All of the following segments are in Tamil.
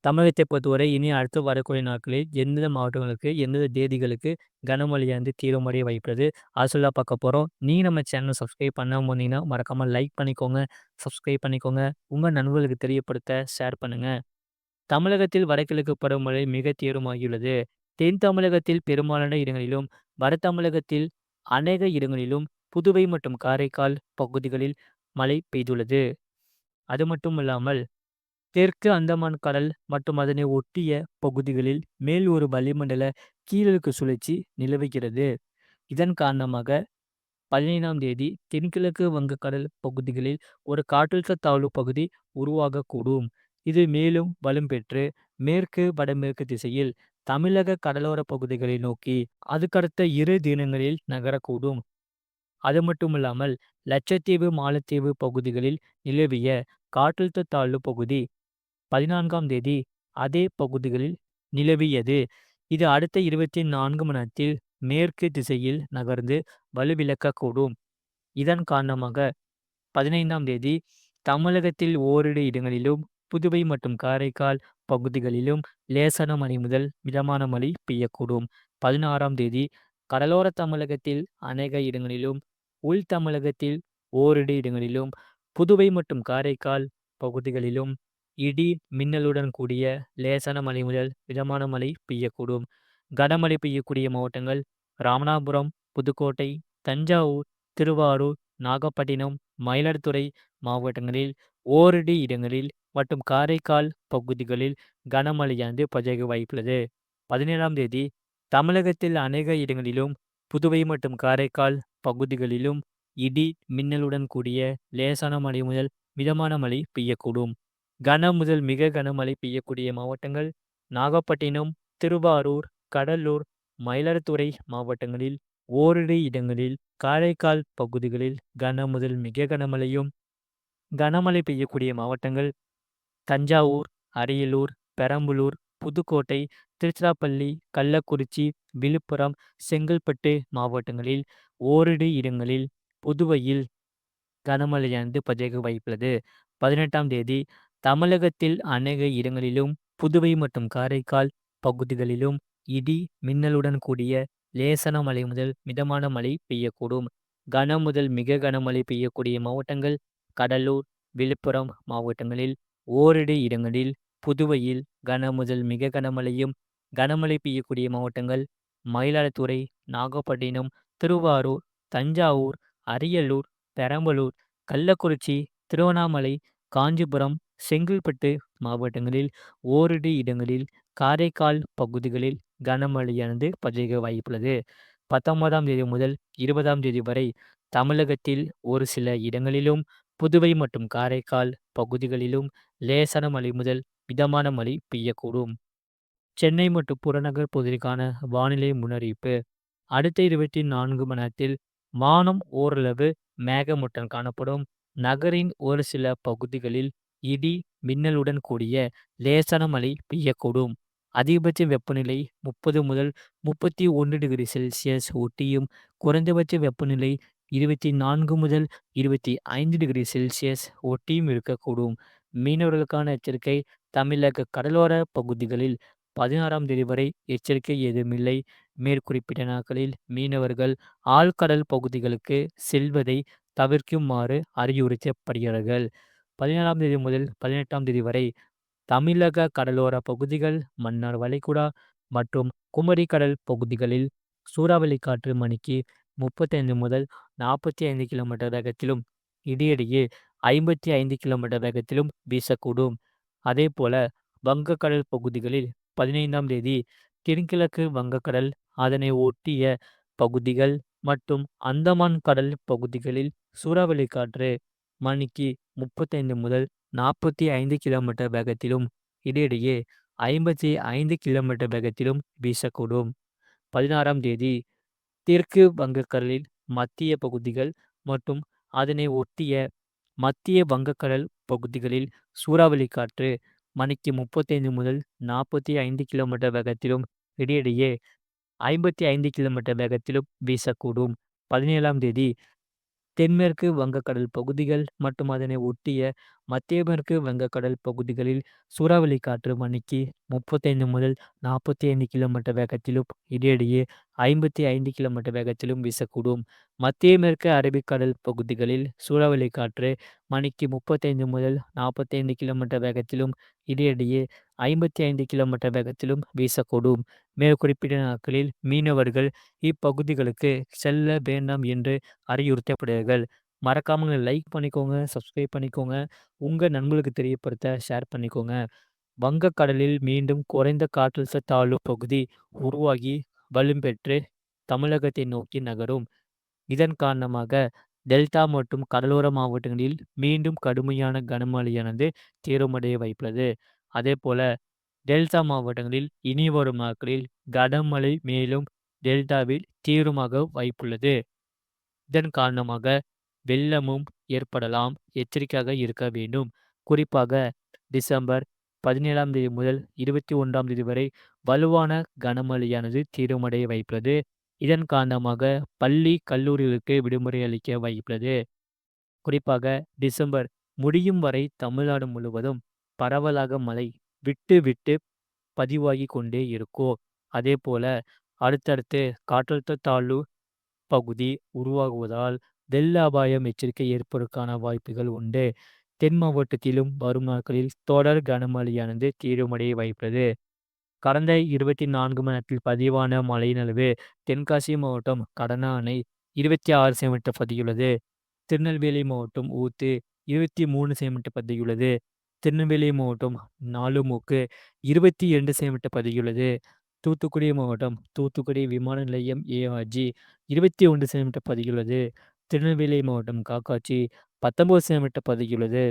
தமிழகத்தை பொறுத்தவரை இனி அடுத்து வரக்கூடிய நாட்களில் எந்தெந்த மாவட்டங்களுக்கு, எந்தெந்த தேதிகளுக்கு கனமழையானது தீவிரமடைய வாய்ப்புள்ளது. அது சொல்லலாம் பார்க்க போறோம். நீங்க நம்ம சேனல சப்ஸ்கிரைப் பண்ணாம இருந்தீங்கன்னா, மறக்காம லைக் பண்ணிக்கோங்க, சப்ஸ்கிரைப் பண்ணிக்கோங்க. உங்க நண்பர்களுக்கு தெரியப்படுத்த ஷேர் பண்ணுங்க. தமிழகத்தில் வடகிழக்கு பருவமழை மிக தீவிரமாகியுள்ளது. தென் தமிழகத்தில் பெரும்பாலான இடங்களிலும், வட தமிழகத்தில் அநேக இடங்களிலும், புதுவை மற்றும் காரைக்கால் பகுதிகளில் மழை பெய்துள்ளது. அது மட்டும் இல்லாமல் தெற்கு அந்தமான் கடல் மற்றும் அதனை ஒட்டிய பகுதிகளில் மேல் ஒரு வளிமண்டல கீழடுக்கு சுழற்சி நிலவுகிறது. இதன் காரணமாக 15ஆம் தேதி தென்கிழக்கு வங்கக்கடல் பகுதிகளில் ஒரு காற்றழுத்த தாழ்வு பகுதி உருவாகக்கூடும். இது மேலும் வலும் பெற்று மேற்கு வடமேற்கு திசையில் தமிழக கடலோர பகுதிகளை நோக்கி அதுக்கடுத்த 2 தினங்களில் நகரக்கூடும். அது மட்டுமில்லாமல் லட்சத்தீவு மாலத்தீவு பகுதிகளில் நிலவிய காற்றழுத்த தாழ்வு பகுதி 14ஆம் தேதி அதே பகுதிகளில் நிலவியது. இது அடுத்த 24 மணி நேரத்தில் மேற்கு திசையில் நகர்ந்து வலுவிழக்கக்கூடும். இதன் காரணமாக 15ஆம் தேதி தமிழகத்தில் ஓரிரு இடங்களிலும், புதுவை மற்றும் காரைக்கால் பகுதிகளிலும் லேசான மழை முதல் மிதமான மழை பெய்யக்கூடும். 16ஆம் தேதி கடலோர தமிழகத்தில் அநேக இடங்களிலும், உள் தமிழகத்தில் ஓரிரு இடங்களிலும், புதுவை மற்றும் காரைக்கால் பகுதிகளிலும் இடி, மின்னலுடன் கூடிய லேசான மழை முதல் மிதமான மழை பெய்யக்கூடும். கனமழை பெய்யக்கூடிய மாவட்டங்கள் ராமநாதபுரம், புதுக்கோட்டை, தஞ்சாவூர், திருவாரூர், நாகப்பட்டினம், மயிலாடுதுறை மாவட்டங்களில் ஓரிரு இடங்களில் மற்றும் காரைக்கால் பகுதிகளில் கனமழையானது பதிவாக வாய்ப்புள்ளது. 17ஆம் தேதி தமிழகத்தில் அநேக இடங்களிலும், புதுவை மற்றும் காரைக்கால் பகுதிகளிலும் இடி, மின்னலுடன் கூடிய லேசான மழை முதல் மிதமான மழை பெய்யக்கூடும். கன முதல் மிக கனமழை பெய்யக்கூடிய மாவட்டங்கள் நாகப்பட்டினம், திருவாரூர், கடலூர், மயிலாடுதுறை மாவட்டங்களில் ஓரிரு இடங்களில், காரைக்கால் பகுதிகளில் கன முதல் மிக கனமழையும், கனமழை பெய்யக்கூடிய மாவட்டங்கள் தஞ்சாவூர், அரியலூர், பெரம்பலூர், புதுக்கோட்டை, திருச்சிராப்பள்ளி, கள்ளக்குறிச்சி, விழுப்புரம், செங்கல்பட்டு மாவட்டங்களில் ஓரிரு இடங்களில், புதுவையில் கனமழையானது பதிவாக வாய்ப்புள்ளது. 18ஆம் தேதி தமிழகத்தில் அநேக இடங்களிலும், புதுவை மற்றும் காரைக்கால் பகுதிகளிலும் இடி, மின்னலுடன் கூடிய லேசான மழை முதல் மிதமான மழை பெய்யக்கூடும். கன முதல் மிக கனமழை பெய்யக்கூடிய மாவட்டங்கள் கடலூர், விழுப்புரம் மாவட்டங்களில் ஓரிரு இடங்களில், புதுவையில் கன முதல் மிக கனமழையும், கனமழை பெய்யக்கூடிய மாவட்டங்கள் மயிலாடுதுறை, நாகப்பட்டினம், திருவாரூர், தஞ்சாவூர், அரியலூர், பெரம்பலூர், கள்ளக்குறிச்சி, திருவண்ணாமலை, காஞ்சிபுரம், செங்கல்பட்டு மாவட்டங்களில் ஓரிரு இடங்களில், காரைக்கால் பகுதிகளில் கனமழையானது பதிவாக வாய்ப்புள்ளது. 19ஆம் தேதி முதல் 20ஆம் தேதி வரை தமிழகத்தில் ஒரு சில இடங்களிலும், புதுவை மற்றும் காரைக்கால் பகுதிகளிலும் லேசான மழை முதல் மிதமான மழை பெய்யக்கூடும். சென்னை மற்றும் புறநகர் பகுதிக்கான வானிலை முன்னறிவிப்பு. அடுத்த 24 மணி நேரத்தில் வானம் ஓரளவு மேகமூட்டம் காணப்படும். நகரின் ஒரு சில பகுதிகளில் இடி, மின்னலுடன் கூடிய லேசான மழை பெய்யக்கூடும். அதிகபட்ச வெப்பநிலை 30 முதல் 31 டிகிரி செல்சியஸ் ஒட்டியும், குறைந்தபட்ச வெப்பநிலை 24 முதல் 25 டிகிரி செல்சியஸ் ஒட்டியும் இருக்கக்கூடும். மீனவர்களுக்கான எச்சரிக்கை. தமிழக கடலோர பகுதிகளில் 16ஆம் தேதி வரை எச்சரிக்கை ஏதுமில்லை. மேற்குறிப்பிட்ட நாட்களில் மீனவர்கள் ஆழ்கடல் பகுதிகளுக்கு செல்வதை தவிர்க்குமாறு அறிவுறுத்தப்படுகிறார்கள். 17ஆம் தேதி முதல் 18ஆம் தேதி வரை தமிழக கடலோர பகுதிகள், மன்னார் வளைகுடா மற்றும் குமரி கடல் பகுதிகளில் சூறாவளி காற்று மணிக்கு 35 முதல் 45 கிலோமீட்டர் வேகத்திலும், இடையிடையே 55 கிலோமீட்டர் வேகத்திலும் வீசக்கூடும். அதேபோல வங்கக்கடல் பகுதிகளில் 15ஆம் தேதி தென்கிழக்கு வங்கக்கடல், அதனை ஒட்டிய பகுதிகள் மற்றும் அந்தமான் கடல் பகுதிகளில் சூறாவளி காற்று மணிக்கு 35 முதல் 45 கிலோமீட்டர் வேகத்திலும், இடையிடையே 55 கிலோமீட்டர் வேகத்திலும் வீசக்கூடும். 16ஆம் தேதி தெற்கு வங்கக்கடலில் மத்திய பகுதிகள் மற்றும் அதனை ஒட்டிய மத்திய வங்கக்கடல் பகுதிகளில் சூறாவளி காற்று மணிக்கு 35 முதல் 45 கிலோமீட்டர் வேகத்திலும், இடையிடையே 55 கிலோமீட்டர் வேகத்திலும் வீசக்கூடும். 17ஆம் தேதி தென்மேற்கு வங்கக்கடல் பகுதிகள் மற்றும் அதனை ஒட்டிய மத்திய மேற்கு வங்கக்கடல் பகுதிகளில் சூறாவளி காற்று மணிக்கு 35 முதல் 45 கிலோமீட்டர் வேகத்திலும் இடையிடையே 55 கிலோமீட்டர் வேகத்திலும் வீசக்கூடும். மத்திய மேற்கு அரபிக்கடல் பகுதிகளில் சூறாவளி காற்று மணிக்கு 35 முதல் 45 கிலோமீட்டர் வேகத்திலும் இடையிடையே 55 கிலோமீட்டர் வேகத்திலும் வீசக்கூடும். மேற்குறிப்பிட்ட நாட்களில் மீனவர்கள் இப்பகுதிகளுக்கு செல்ல வேண்டாம் என்று அறிவுறுத்தப்படுகிறார்கள். மறக்காம லைக் பண்ணிக்கோங்க, சப்ஸ்கிரைப் பண்ணிக்கோங்க. உங்க நண்பர்களுக்கு தெரியப்படுத்த ஷேர் பண்ணிக்கோங்க. வங்கக்கடலில் மீண்டும் குறைந்த காற்றழுத்த தாழ்வு பகுதி உருவாகி வலுப்பெற்று தமிழகத்தை நோக்கி நகரும். இதன் காரணமாக டெல்டா மற்றும் கடலோர மாவட்டங்களில் மீண்டும் கடுமையான கனமழையானது தீவிரமடைய வாய்ப்புள்ளது. அதேபோல டெல்டா மாவட்டங்களில் இனி வரும் நாட்களில் கனமழை மேலும் டெல்டாவில் தீவிரமாக வாய்ப்புள்ளது. இதன் காரணமாக வெள்ளமும் ஏற்படலாம். எச்சரிக்கையாக இருக்க வேண்டும். குறிப்பாக டிசம்பர் 17ஆம் தேதி முதல் 21ஆம் தேதி வரை வலுவான கனமழையானது தீவிரமடைய வாய்ப்புள்ளது. இதன் காரணமாக பள்ளி, கல்லூரிகளுக்கு விடுமுறை அளிக்க வாய்ப்புள்ளது. குறிப்பாக டிசம்பர் முடியும் வரை தமிழ்நாடு முழுவதும் பரவலாக மழை விட்டு விட்டு பதிவாகி கொண்டே இருக்கும். அதேபோல அடுத்தடுத்து காற்றழுத்த தாழ்வு பகுதி உருவாகுவதால் வெள்ள அபாயம் எச்சரிக்கை ஏற்படுவதற்கான வாய்ப்புகள் உண்டு. தென் மாவட்டத்திலும் வரும் நாட்களில் தொடர் கனமழையானது தீவிரமடைய வாய்ப்புள்ளது. கடந்த 24 மணி நேரத்தில் பதிவான மழையின் அளவு தென்காசி மாவட்டம் கடனா அணை 26 சென்டிமீட்டர் பதியுள்ளது. திருநெல்வேலி மாவட்டம் ஊத்து 23 சென்டிமீட்டர் பதியுள்ளது. திருநெல்வேலி மாவட்டம் நாலுமுக்கு 22 சென்டிமீட்டர் பதியுள்ளது. தூத்துக்குடி மாவட்டம் தூத்துக்குடி விமான நிலையம் ஏஆர்ஜி 21 சென்டிமீட்டர் பதியுள்ளது. திருநெல்வேலி மாவட்டம் காக்காட்சி 19 சென்டிமீட்டர் பதியுள்ளது.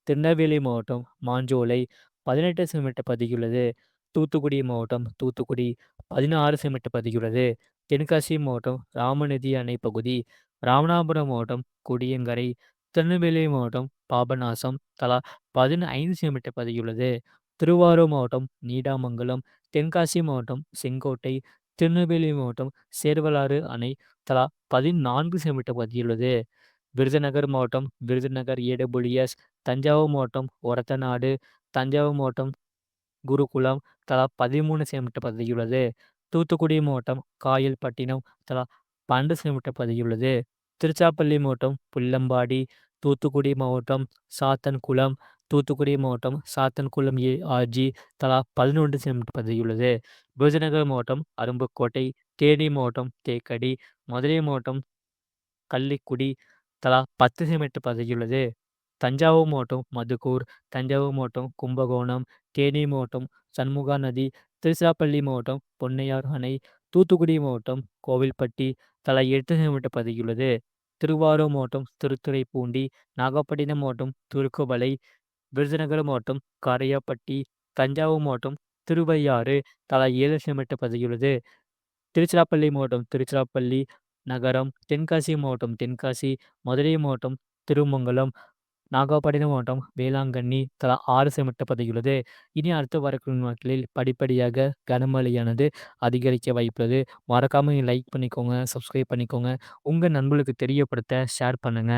திருநெல்வேலி மாவட்டம் மாஞ்சோலை 18 சென்டிமீட்டர் பதியுள்ளது. தூத்துக்குடி மாவட்டம் தூத்துக்குடி 16 சென்டிமீட்டர் பதியுள்ளது. தென்காசி மாவட்டம் ராமநதி அணை பகுதி, ராமநாதபுரம் மாவட்டம் கொடியங்கரை, திருநெல்வேலி மாவட்டம் பாபநாசம் தலா 15 சென்டிமீட்டர் பதியுள்ளது. திருவாரூர் மாவட்டம் நீடாமங்கலம், தென்காசி மாவட்டம் செங்கோட்டை, திருநெல்வேலி மாவட்டம் சேர்வலாறு அணை தலா 14 சென்டிமீட்டர் பதியுள்ளது. விருதுநகர் மாவட்டம் விருதுநகர் ஏடபிள்யூஎஸ், தஞ்சாவூர் மாவட்டம் ஒரத்தநாடு, தஞ்சாவூர் மாவட்டம் குருகுலம் தலா 13 சென்டிமீட்டர் பதியுள்ளது. தூத்துக்குடி மாவட்டம் காயல்பட்டினம் தலா 12 சென்டிமீட்டர் பதியுள்ளது. திருச்சிராப்பள்ளி மாவட்டம் புல்லம்பாடி, தூத்துக்குடி மாவட்டம் சாத்தன்குளம், தூத்துக்குடி மாவட்டம் சாத்தன்குளம் ஏஆர்ஜி தலா 11 சென்டிமீட்டர் பதியுள்ளது. விருதுநகர் மாவட்டம் அரும்புக்கோட்டை, தேனி மாவட்டம் தேக்கடி, மதுரை மாவட்டம் கள்ளிக்குடி தலா 10 சென்டிமீட்டர் பதியுள்ளது. தஞ்சாவூர் மாவட்டம் மதுக்கூர், தஞ்சாவூர் மாவட்டம் கும்பகோணம், தேனி மாவட்டம் சண்முகா நதி, திருச்சிராப்பள்ளி மாவட்டம் பொன்னையார் அணை, தூத்துக்குடி மாவட்டம் கோவில்பட்டி தலா 8 சென்டிமீட்டர் பதியுள்ளது. திருவாரூர் மாவட்டம் திருத்துறைப்பூண்டி, நாகப்பட்டினம் மாவட்டம் துருக்குவளை, விருதுநகர் மாவட்டம் காரையாப்பட்டி, தஞ்சாவூர் மாவட்டம் திருவையாறு தலா 7 சென்டிமீட்டர் பதியுள்ளது. திருச்சிராப்பள்ளி மாவட்டம் திருச்சிராப்பள்ளி நகரம், தென்காசி மாவட்டம் தென்காசி, மதுரை மாவட்டம் திருமங்கலம், நாகப்பட்டினம் மாவட்டம் வேளாங்கண்ணி தலா 6 சென்டிமீட்டர் பதியுள்ளது. இனி அடுத்து வரக்கூடிய நாட்களில் படிப்படியாக கனமழையானது அதிகரிக்க வாய்ப்புள்ளது. மறக்காம லைக் பண்ணிக்கோங்க, சப்ஸ்கிரைப் பண்ணிக்கோங்க. உங்க நண்பர்களுக்கு தெரியப்படுத்த ஷேர் பண்ணுங்க.